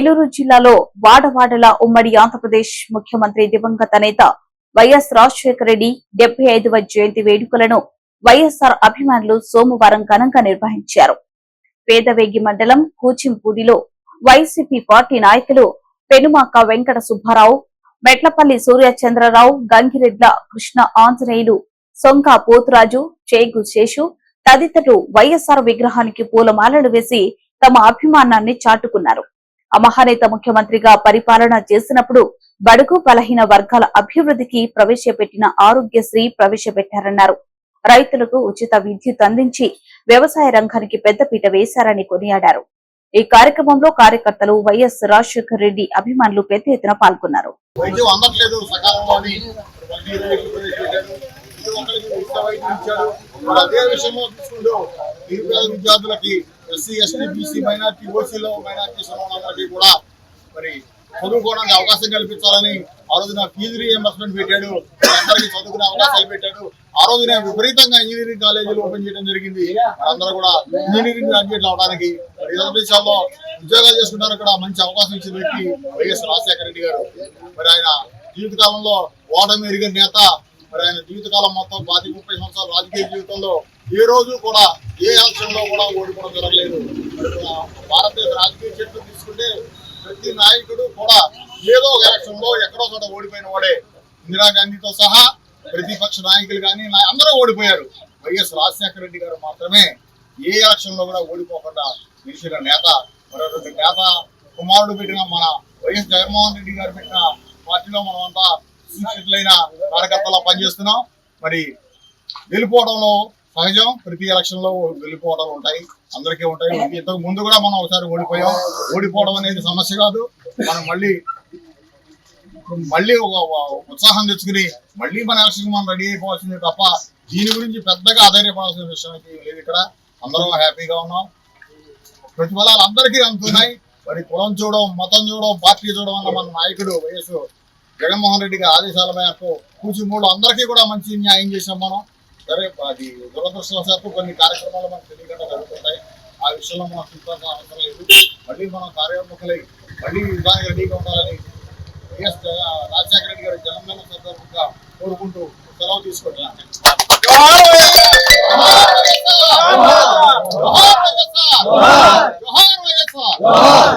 ఏలూరు జిల్లాలో వాడవాడల ఉమ్మడి ఆంధ్రప్రదేశ్ ముఖ్యమంత్రి దివంగత నేత వైఎస్ రాజశేఖర రెడ్డి 75వ జయంతి వేడుకలను వైఎస్ఆర్ అభిమానులు సోమవారం ఘనంగా నిర్వహించారు. పేదవేగి మండలం కూచింపూడిలో వైసీపీ పార్టీ నాయకులు పెనుమాక వెంకట సుబ్బారావు, మెట్లపల్లి సూర్యచంద్రరావు, గంగిరెడ్ల కృష్ణ ఆంజనేయులు, సొంక పోతురాజు, చేగు శేషు తదితరులు వైఎస్ఆర్ విగ్రహానికి పూలమాలలు వేసి తమ అభిమానాన్ని చాటుకున్నారు. మహానేత ముఖ్యమంత్రిగా పరిపాలన చేసినప్పుడు బడుగు బలహీన వర్గాల అభివృద్ధికి ప్రవేశపెట్టిన ఆరోగ్యశ్రీ ప్రవేశపెట్టారన్నారు. రైతులకు ఉచిత విద్యుత్ అందించి వ్యవసాయ రంగానికి పెద్దపీట వేశారని కొనియాడారు. ఈ కార్యక్రమంలో కార్యకర్తలు వైఎస్ రాజశేఖర రెడ్డి అభిమానులు పెద్ద ఎత్తున పాల్గొన్నారు. ఎస్సీ ఎస్టీ బీసీ మైనార్టీ ఓసీలో మైనార్టీస్ కూడా మరి చదువుకోవడానికి అవకాశం కల్పించాలని ఆ రోజున ఫీజు రీఎంబర్స్మెంట్ పెట్టాడు. అందరికీ చదువుకునే అవకాశాలు పెట్టాడు. ఆ రోజున విపరీతంగా ఇంజనీరింగ్ కాలేజీలు ఓపెన్ చేయడం జరిగింది. అందరూ కూడా ఇంజనీరింగ్ గ్రాడ్యుయేట్లు అవడానికి ఇతర దేశాల్లో ఉద్యోగాలు చేసుకుంటారు. అక్కడ మంచి అవకాశం ఇచ్చిన వ్యక్తి వైఎస్ రాజశేఖర రెడ్డి గారు. మరి ఆయన జీవితకాలంలో ఓటమి ఎరిగిన నేత. మరి ఆయన జీవితకాలం మొత్తం 30 సంవత్సరాల రాజకీయ జీవితంలో ఏ రోజు కూడా ఏ ఎలక్షన్ లో కూడా ఓడిపోవడం జరగలేదు. భారతదేశ రాజకీయ చరిత్ర తీసుకుంటే ప్రతి నాయకుడు కూడా ఏదో ఒక ఎలక్షన్ లో ఎక్కడో చోట ఓడిపోయిన వాడే. ఇందిరాగాంధీతో సహా ప్రతిపక్ష నాయకులు కానీ అందరూ ఓడిపోయారు. వైఎస్ రాజశేఖర రెడ్డి గారు మాత్రమే ఏ ఎలక్షన్ లో కూడా ఓడిపోకుండా నిలిచిన నేత. మరొక నేత కుమారుడు పెట్టిన మన వైఎస్ జగన్మోహన్ రెడ్డి గారు పెట్టిన పార్టీలో మనమంతా సుశిక్షితులైన కార్యకర్తలా పనిచేస్తున్నాం. మరి వెళ్ళిపోవడంలో సహజం. ప్రతి ఎలక్షన్ లో వెళ్ళిపోవడాలు ఉంటాయి, అందరికీ ఉంటాయి. ఇంతకు ముందు కూడా మనం ఒకసారి ఓడిపోయాం. ఓడిపోవడం అనేది సమస్య కాదు. మనం మళ్ళీ ఒక ఉత్సాహం తెచ్చుకుని మళ్ళీ మన ఎలక్షన్ మనం రెడీ అయిపోవాల్సిందే తప్ప దీని గురించి పెద్దగా ఆధారపడాల్సిన విషయం అయితే లేదు. ఇక్కడ అందరం హ్యాపీగా ఉన్నాం. ప్రతిఫలాలు అందరికీ అందుతున్నాయి. మరి కులం చూడడం, మతం చూడడం, పార్టీ చూడడం వల్ల మన నాయకుడు వైఎస్ జగన్మోహన్ రెడ్డి గారి ఆదేశాల మేరకు కూచిమూడు అందరికీ కూడా మంచి న్యాయం చేసాం మనం. సరే, అది దురదృష్టవశాత్తు కొన్ని కార్యక్రమాలు మనకు తెలియకుండా జరుగుతుంటాయి. ఆ విషయంలో మనం చింతాల్సిన అవసరం లేదు. మళ్ళీ మనం కార్యోన్ముఖులై మళ్ళీ యుద్ధానికి రెడీగా ఉండాలని వైఎస్ రాజశేఖర రెడ్డి గారి జన్మదిన సందర్భంగా కోరుకుంటూ సెలవు తీసుకుంటున్నాను.